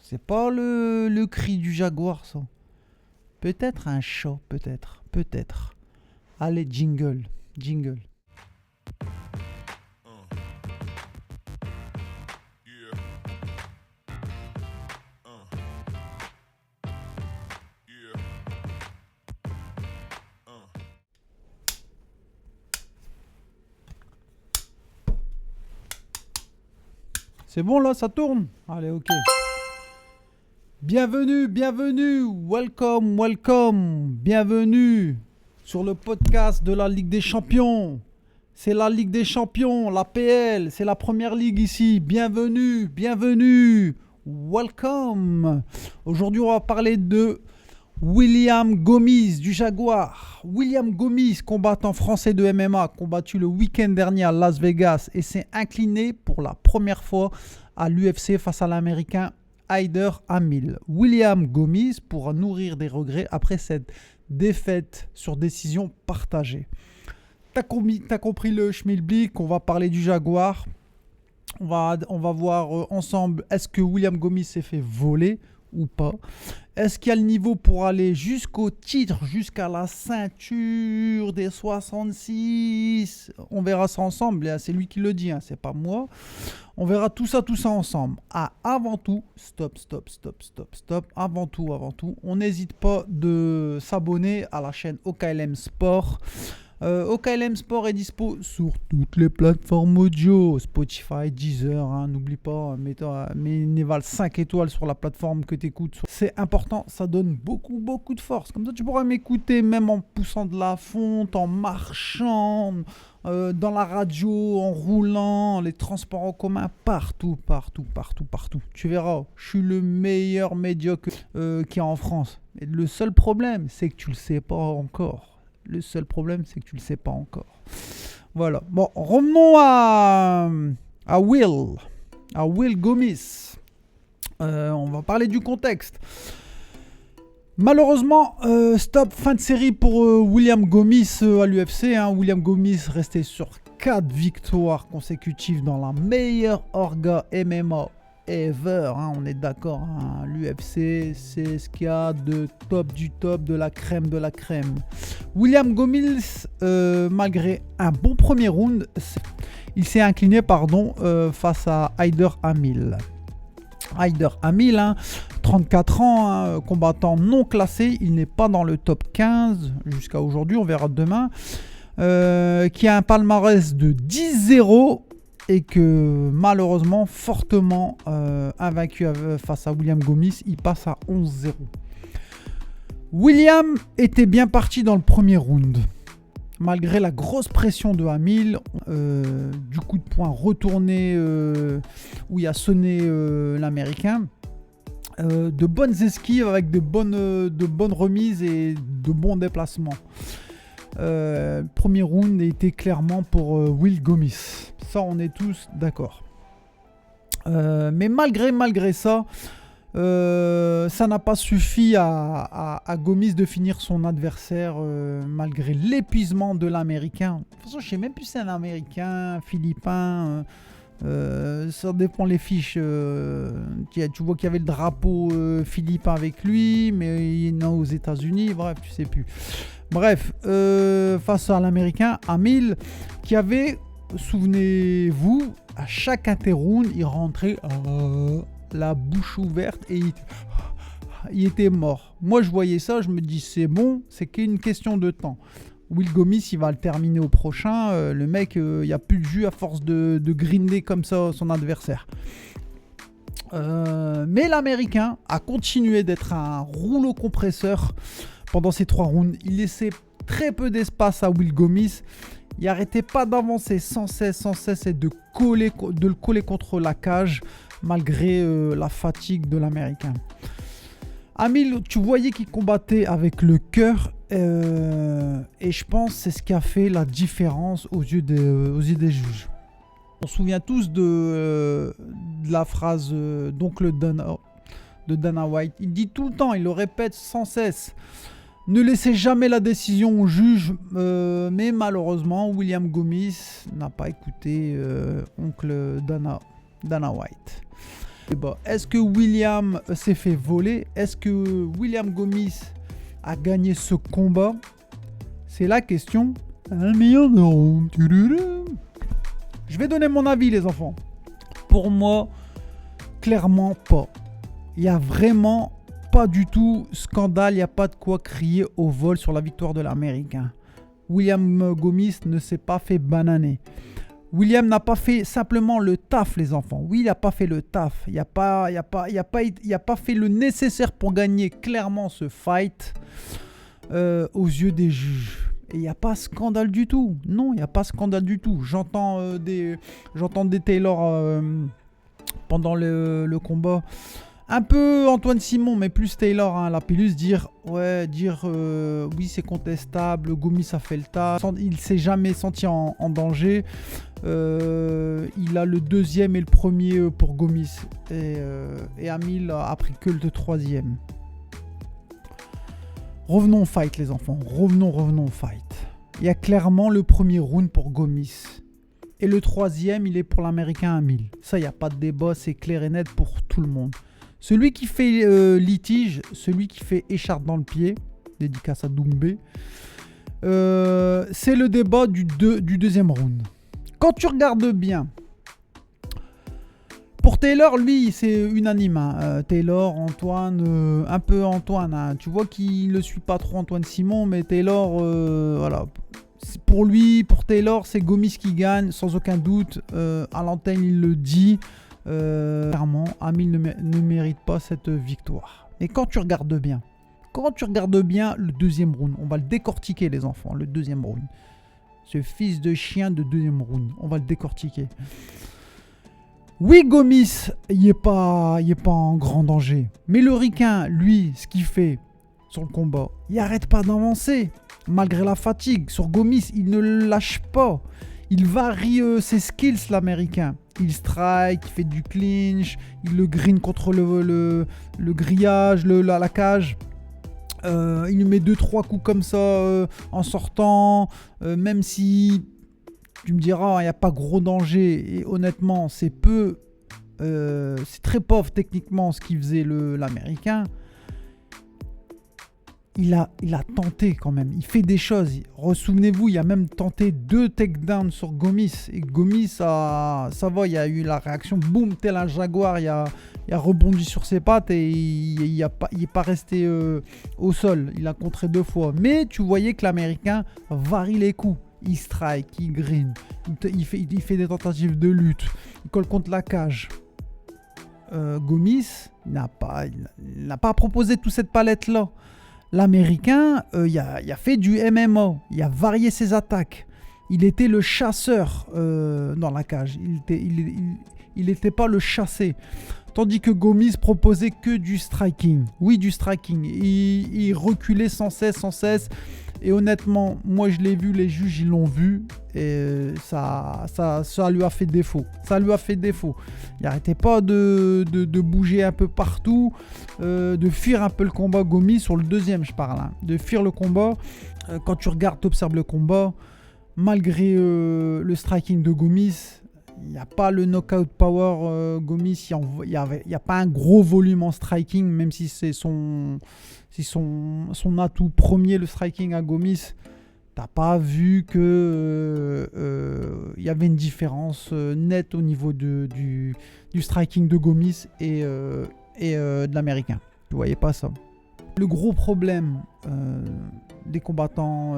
C'est pas le cri du jaguar, ça. Peut-être un chat, peut-être. Peut-être. Allez, jingle. Jingle. C'est bon là, ça tourne? Allez, ok. Bienvenue, bienvenue, welcome, welcome, bienvenue sur le podcast de la Ligue des Champions. C'est la Ligue des Champions, la PL, c'est la première ligue ici. Bienvenue, bienvenue, welcome. Aujourd'hui, on va parler de William Gomis du Jaguar. William Gomis, combattant français de MMA, combattu le week-end dernier à Las Vegas et s'est incliné pour la première fois à l'UFC face à l'Américain Hyder Hamil. William Gomis pourra nourrir des regrets après cette défaite sur décision partagée. T'as compris le schmilblick, on va parler du Jaguar. On va voir ensemble, est-ce que William Gomis s'est fait voler ou pas? Est-ce qu'il y a le niveau pour aller jusqu'au titre, jusqu'à la ceinture des 66? On verra ça ensemble, c'est lui qui le dit, c'est pas moi. On verra tout ça ensemble. Avant tout, stop. Avant tout, on n'hésite pas de s'abonner à la chaîne OKLM Sport. OKLM Sport est dispo sur toutes les plateformes audio, Spotify, Deezer, n'oublie pas, mets Neval 5 étoiles sur la plateforme que tu écoutes. C'est important, ça donne beaucoup de force. Comme ça, tu pourras m'écouter même en poussant de la fonte, en marchant, dans la radio, en roulant, les transports en commun, partout. Tu verras, je suis le meilleur médiocre qu'il y a en France. Et le seul problème, c'est que tu le sais pas encore. Voilà. Bon, revenons à Will Gomis. On va parler du contexte. Malheureusement, fin de série pour William Gomis à l'UFC. William Gomis restait sur 4 victoires consécutives dans la meilleure orga MMA ever, on est d'accord, l'UFC c'est ce qu'il y a de top du top, de la crème de la crème. William Gomis, malgré un bon premier round, il s'est incliné face à Hyder Hamil. Hyder Hamil, 34 ans, combattant non classé, il n'est pas dans le top 15 jusqu'à aujourd'hui, on verra demain, qui a un palmarès de 10-0 et que malheureusement fortement invaincu face à William Gomis, il passe à 11-0. William était bien parti dans le premier round. Malgré la grosse pression de Hamil, du coup de poing retourné où il a sonné l'Américain, de bonnes esquives avec de bonnes remises et de bons déplacements. Premier round était clairement pour Will Gomis. Ça, on est tous d'accord. Mais malgré ça, ça n'a pas suffi à Gomis de finir son adversaire malgré l'épuisement de l'Américain. De toute façon, je ne sais même plus si c'est un Américain, Philippin. Ça dépend les fiches. Tu vois qu'il y avait le drapeau philippin avec lui, mais il est aux États-Unis. Bref, tu sais plus. Bref, face à l'Américain Hamil, qui avait, souvenez-vous, à chaque interround, il rentrait la bouche ouverte et il était mort. Moi, je voyais ça, je me dis c'est bon, c'est qu'une question de temps. Will Gomis, il va le terminer au prochain. Le mec, il n'y a plus de jus à force de grinder comme ça son adversaire. Mais l'Américain a continué d'être un rouleau compresseur pendant ces 3 rounds. Il laissait très peu d'espace à Will Gomis. Il n'arrêtait pas d'avancer sans cesse et de le coller contre la cage malgré la fatigue de l'Américain. Hamil, tu voyais qu'il combattait avec le cœur et je pense que c'est ce qui a fait la différence aux yeux des juges. On se souvient tous de la phrase d'oncle Dana White. Il dit tout le temps, il le répète sans cesse. Ne laissez jamais la décision au juge, mais malheureusement, William Gomis n'a pas écouté oncle Dana White. Est-ce que William s'est fait voler? Est-ce que William Gomis a gagné ce combat? C'est la question. 1 million d'euros. Je vais donner mon avis, les enfants. Pour moi, clairement pas. Il y a vraiment pas du tout scandale, il n'y a pas de quoi crier au vol sur la victoire de l'Américain. William Gomis ne s'est pas fait bananer. William n'a pas fait simplement le taf, les enfants. Oui, il n'a pas fait le taf. Il n'a pas fait le nécessaire pour gagner clairement ce fight aux yeux des juges. Et il n'y a pas scandale du tout. Non, il n'y a pas scandale du tout. J'entends des Taylor pendant le combat. Un peu Antoine Simon, mais plus Taylor, hein, la pilus, dire oui, c'est contestable, Gomis a fait le taf, il ne s'est jamais senti en danger. Il a le deuxième et le premier pour Gomis. Et Amil a pris que le troisième. Revenons au fight, les enfants. Revenons au fight. Il y a clairement le premier round pour Gomis. Et le troisième, il est pour l'Américain Amil. Ça, il n'y a pas de débat, c'est clair et net pour tout le monde. Celui qui fait litige, celui qui fait écharpe dans le pied, dédicace à Doumbé, c'est le débat du deuxième round. Quand tu regardes bien, pour Taylor, lui, c'est unanime. Hein. Taylor, Antoine, un peu Antoine. Hein. Tu vois qu'il ne suit pas trop Antoine Simon, mais Taylor, voilà. Pour lui, pour Taylor, c'est Gomis qui gagne, sans aucun doute. À l'antenne, il le dit. Clairement, Amil ne mérite pas cette victoire. Et quand tu regardes bien le deuxième round, on va le décortiquer, les enfants, le deuxième round. Ce fils de chien de deuxième round, on va le décortiquer. Oui, Gomis, il n'est pas en grand danger. Mais le Ricain, lui, ce qu'il fait sur le combat, il n'arrête pas d'avancer. Malgré la fatigue, sur Gomis, il ne le lâche pas. Il varie ses skills, l'Américain. Il strike, il fait du clinch, il le green contre le grillage, la cage. Il lui met 2-3 coups comme ça en sortant. Même si tu me diras, il n'y a pas gros danger. Et honnêtement, c'est très pauvre techniquement ce qu'il faisait l'Américain. Il a tenté quand même. Il fait des choses. Souvenez-vous, il a même tenté 2 takedowns sur Gomis. Et Gomis, ça va, il y a eu la réaction, boum, tel un jaguar. Il a rebondi sur ses pattes et il n'est pas resté au sol. Il a contré 2 fois. Mais tu voyais que l'Américain varie les coups. Il strike, il green. Il fait des tentatives de lutte. Il colle contre la cage. Gomis n'a pas proposé toute cette palette-là. L'Américain, il a fait du MMA, il a varié ses attaques. Il était le chasseur dans la cage, il n'était pas le chassé. Tandis que Gomis proposait que du striking. Oui, du striking. Il reculait sans cesse. Et honnêtement, moi je l'ai vu, les juges ils l'ont vu. Et ça lui a fait défaut. Il n'arrêtait pas de bouger un peu partout. De fuir un peu le combat. Gomis, sur le deuxième je parle. Hein, de fuir le combat. Quand tu regardes, tu observes le combat. Malgré le striking de Gomis, il n'y a pas le knockout power Gomis, il n'y a pas un gros volume en striking, même si c'est son atout premier, le striking à Gomis. T'as pas vu que il y avait une différence nette au niveau du striking de Gomis et de l'Américain. Tu voyais pas ça. Le gros problème des combattants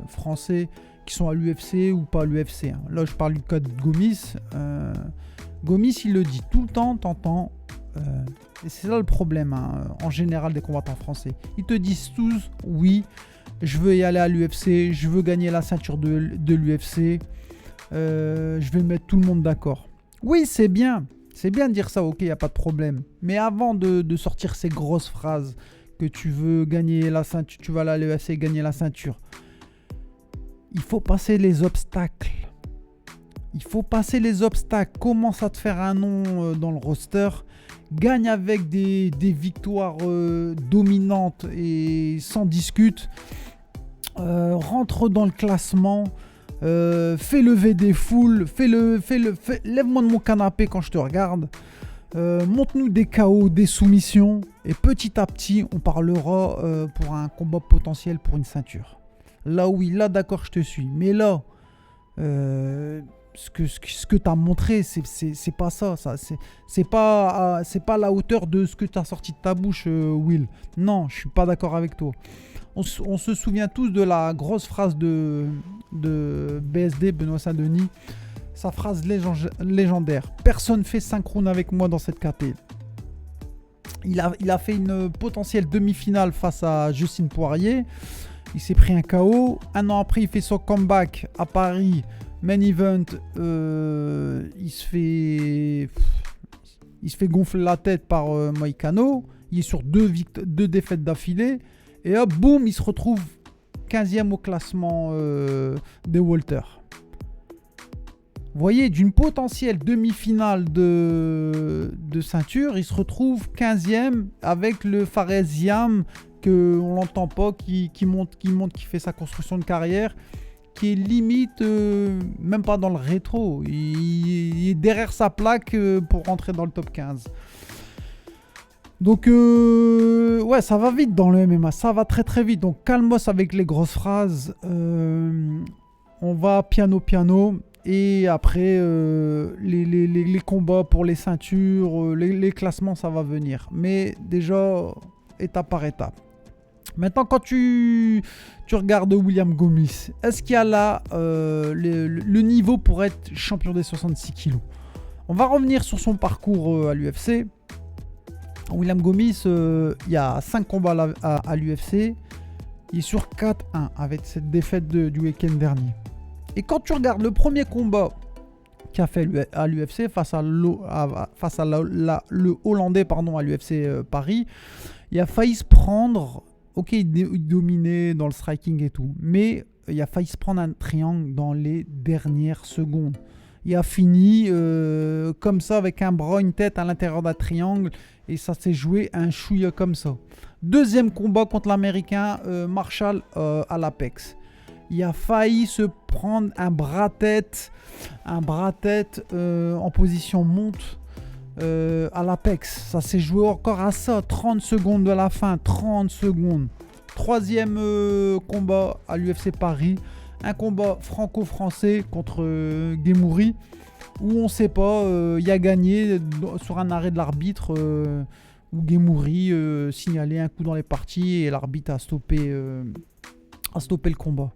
français qui sont à l'UFC ou pas à l'UFC. Hein. Là, je parle du cas de Gomis. Gomis, il le dit tout le temps, t'entends. Et c'est là le problème, hein, en général, des combattants français. Ils te disent tous, oui, je veux y aller à l'UFC, je veux gagner la ceinture de l'UFC, je vais mettre tout le monde d'accord. Oui, c'est bien de dire ça, ok, il n'y a pas de problème. Mais avant de sortir ces grosses phrases, que tu veux gagner la ceinture, tu vas aller à l'UFC gagner la ceinture, il faut passer les obstacles. Il faut passer les obstacles, commence à te faire un nom dans le roster, gagne avec des victoires dominantes et sans discute, rentre dans le classement, fais lever des foules, lève-moi de mon canapé quand je te regarde, montre-nous des KO, des soumissions, et petit à petit, on parlera pour un combat potentiel pour une ceinture. Là oui, là d'accord, je te suis, mais là... ce que tu as montré, c'est pas ça. C'est pas la hauteur de ce que tu as sorti de ta bouche, Will. Non, je suis pas d'accord avec toi. On se souvient tous de la grosse phrase de BSD, Benoît Saint-Denis. Sa phrase légendaire. Personne fait synchrone avec moi dans cette KT. Il a fait une potentielle demi-finale face à Justin Poirier. Il s'est pris un KO. Un an après, il fait son comeback à Paris. Main event, il se fait gonfler la tête par Moïcano. Il est sur deux défaites d'affilée. Et hop, boum, il se retrouve 15e au classement des Walter. Vous voyez, d'une potentielle demi-finale de ceinture, il se retrouve 15e avec le Fares Ziam, qu'on l'entend pas, qui monte, qui fait sa construction de carrière, qui est limite même pas dans le rétro. Il est derrière sa plaque pour rentrer dans le top 15. Donc ouais, ça va vite dans le MMA, ça va très très vite. Donc calmos avec les grosses phrases. On va piano. Et après, les combats pour les ceintures, les classements, ça va venir. Mais déjà, étape par étape. Maintenant, quand tu regardes William Gomis, est-ce qu'il y a là le niveau pour être champion des 66 kilos? On va revenir sur son parcours à l'UFC. William Gomis, il y a 5 combats à l'UFC. Il est sur 4-1 avec cette défaite du week-end dernier. Et quand tu regardes le premier combat qu'il a fait à l'UFC face à le Hollandais à l'UFC Paris, il a failli se prendre... Ok, il dominait dans le striking et tout, mais il a failli se prendre un triangle dans les dernières secondes. Il a fini comme ça avec un bras, une tête à l'intérieur d'un triangle et ça s'est joué un chouïa comme ça. Deuxième combat contre l'Américain Marshall à l'Apex. Il a failli se prendre un bras-tête en position monte. À l'Apex, ça s'est joué encore à ça, 30 secondes de la fin, 30 secondes. Troisième combat à l'UFC Paris, un combat franco-français contre Guémouri, où on ne sait pas, il a gagné sur un arrêt de l'arbitre, où Guémouri signalait un coup dans les parties et l'arbitre a stoppé le combat.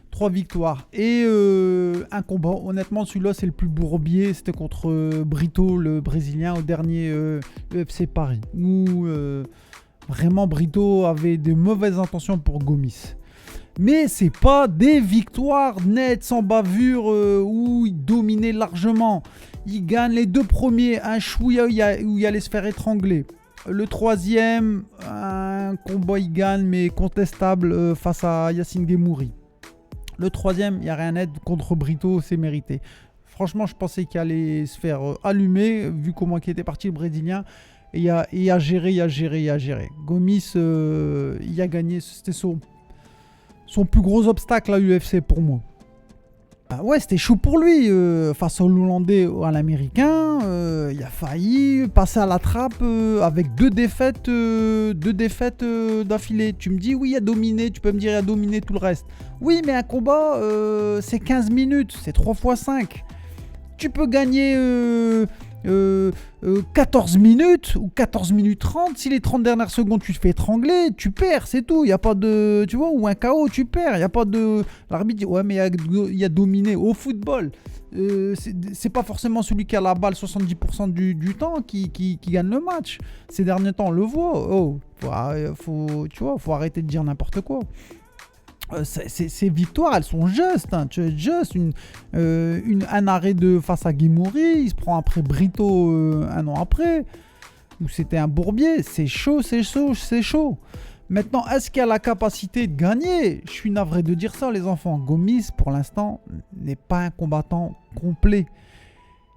3 victoires et un combat. Honnêtement, celui-là, c'est le plus bourbier. C'était contre Brito, le Brésilien, au dernier UFC Paris. Où vraiment Brito avait de mauvaises intentions pour Gomis. Mais c'est pas des victoires nettes, sans bavure, où il dominait largement. Il gagne les 2 premiers, un chouïa où il allait se faire étrangler. Le troisième, un combat, il gagne, mais contestable face à Yacine Guémouri. Le troisième, il n'y a rien à être contre Brito, c'est mérité. Franchement, je pensais qu'il allait se faire allumer, vu comment il était parti le Brésilien. Et il a géré. Gomis, il a gagné. C'était son plus gros obstacle à l'UFC pour moi. Ah ouais, c'était chaud pour lui. Face au Hollandais, à l'Américain, il a failli passer à la trappe avec 2 défaites d'affilée. Tu me dis, oui, il a dominé. Tu peux me dire, il a dominé tout le reste. Oui, mais un combat, c'est 15 minutes. C'est 3 x 5. Tu peux gagner 14 minutes ou 14 minutes 30. Si les 30 dernières secondes, tu te fais étrangler, tu perds, c'est tout. Il n'y a pas de... Tu vois, ou un KO, tu perds. Il n'y a pas de... L'arbitre dit, ouais, mais il y a dominé. Au football, c'est pas forcément celui qui a la balle 70% du temps qui gagne le match. Ces derniers temps, on le voit. Oh, faut arrêter de dire n'importe quoi. Ces victoires, elles sont justes. Hein. Un arrêt face à Guémouri, il se prend après Brito un an après, où c'était un bourbier. C'est chaud. Maintenant, est-ce qu'il a la capacité de gagner? Je suis navré de dire ça, les enfants. Gomis, pour l'instant, n'est pas un combattant complet.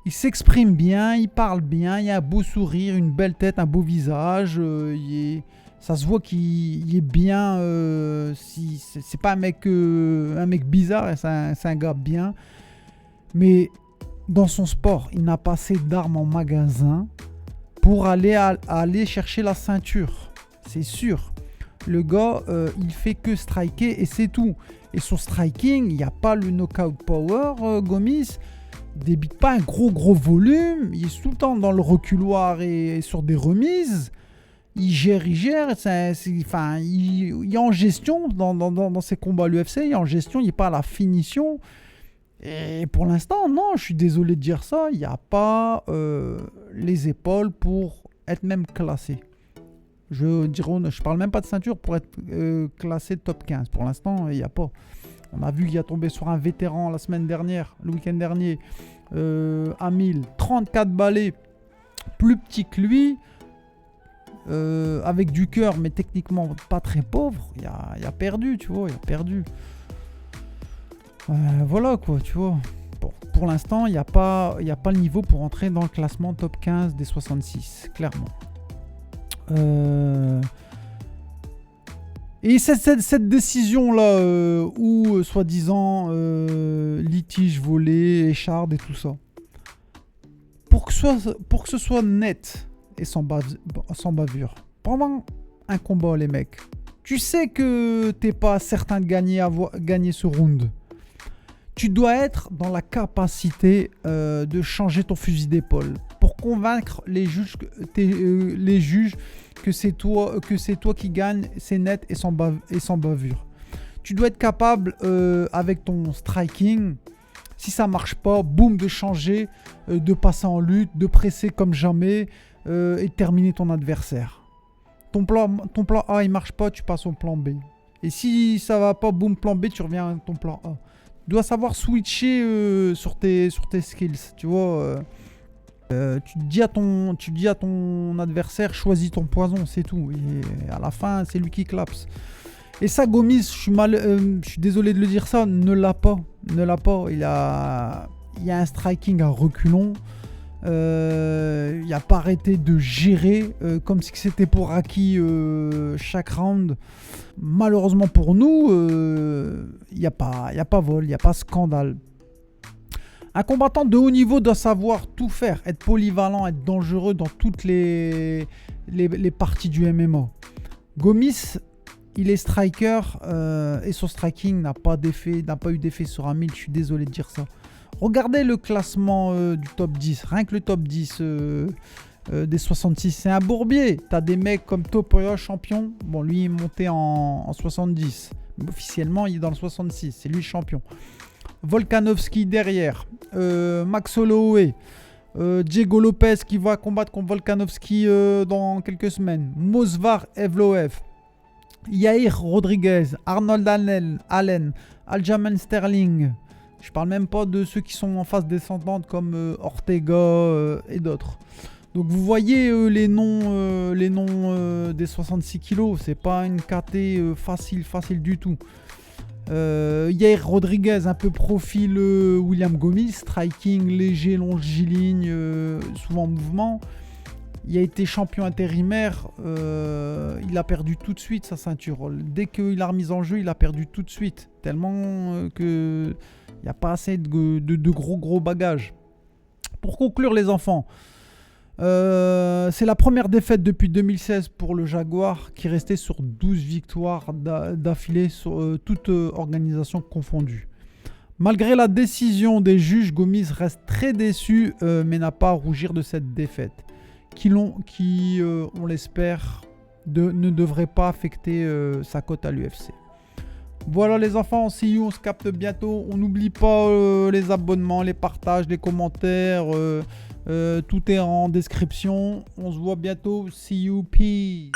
Il s'exprime bien, il parle bien, il a un beau sourire, une belle tête, un beau visage. Ça se voit qu'il est bien. C'est pas un mec bizarre, c'est un gars bien. Mais dans son sport, il n'a pas assez d'armes en magasin pour aller chercher la ceinture. C'est sûr. Le gars, il fait que striker et c'est tout. Et son striking, il n'y a pas le knockout power, Gomis. Il débite pas un gros volume. Il est tout le temps dans le reculoir et sur des remises. Il gère. Il est en gestion dans ses combats à l'UFC. Il est en gestion, il n'est pas à la finition. Et pour l'instant, non, je suis désolé de dire ça. Il n'y a pas les épaules pour être même classé. Je parle même pas de ceinture pour être classé top 15. Pour l'instant, il n'y a pas. On a vu qu'il a tombé sur un vétéran la semaine dernière, le week-end dernier, à 1000. 34 balais, plus petit que lui, avec du cœur, mais techniquement pas très pauvre. Il a perdu, tu vois, il a perdu. Voilà quoi, tu vois. Pour l'instant, il n'y a pas le niveau pour entrer dans le classement top 15 des 66, clairement. Et cette décision-là, où soi-disant litige volé, écharde et tout ça, pour que ce soit net et sans bavure, pendant un combat, les mecs, tu sais que t'es pas certain de gagner ce round. Tu dois être dans la capacité de changer ton fusil d'épaule pour convaincre les juges que c'est toi qui gagne, c'est net et sans bavure. Tu dois être capable avec ton striking, si ça marche pas, boum, de changer, de passer en lutte, de presser comme jamais et de terminer ton adversaire. Ton plan A il marche pas, tu passes au plan B. Et si ça va pas, boum, plan B, tu reviens à ton plan A. Tu dois savoir switcher sur tes skills, tu vois. Tu dis à ton adversaire, choisis ton poison, c'est tout. Et à la fin, c'est lui qui clapse. Et ça, Gomis, je suis désolé de le dire ça, ne l'a pas. Il y a un striking à reculons. Il n'a pas arrêté de gérer comme si c'était pour acquis chaque round. Malheureusement pour nous, il n'y a pas vol, il n'y a pas scandale. Un combattant de haut niveau doit savoir tout faire, être polyvalent, être dangereux dans toutes les parties du MMA. Gomis, il est striker et son striking n'a pas eu d'effet sur un 1000, je suis désolé de dire ça. Regardez le classement du top 10, rien que le top 10 des 66, c'est un bourbier. T'as des mecs comme Topuria, champion, bon lui il est monté en 70, mais officiellement il est dans le 66, c'est lui le champion. Volkanovski derrière, Max Holloway, Diego Lopez qui va combattre contre Volkanovski dans quelques semaines, Movsar Evloev, Yair Rodriguez, Arnold Allen, Aljamain Sterling. Je parle même pas de ceux qui sont en phase descendante comme Ortega et d'autres. Donc vous voyez les noms des 66 kilos, c'est pas une KT facile du tout. Yair Rodriguez, un peu profil William Gomis, striking léger, longiligne, souvent en mouvement. Il a été champion intérimaire, il a perdu tout de suite sa ceinture. Dès qu'il a remis en jeu, il a perdu tout de suite. Tellement que il n'y a pas assez de gros bagages. Pour conclure les enfants, c'est la première défaite depuis 2016 pour le Jaguar qui restait sur 12 victoires d'affilée sur toute organisation confondue. Malgré la décision des juges, Gomis reste très déçu mais n'a pas à rougir de cette défaite qui on l'espère, ne devrait pas affecter sa cote à l'UFC. Voilà les enfants, see you, on se capte bientôt. On n'oublie pas les abonnements, les partages, les commentaires. Tout est en description. On se voit bientôt. See you, peace.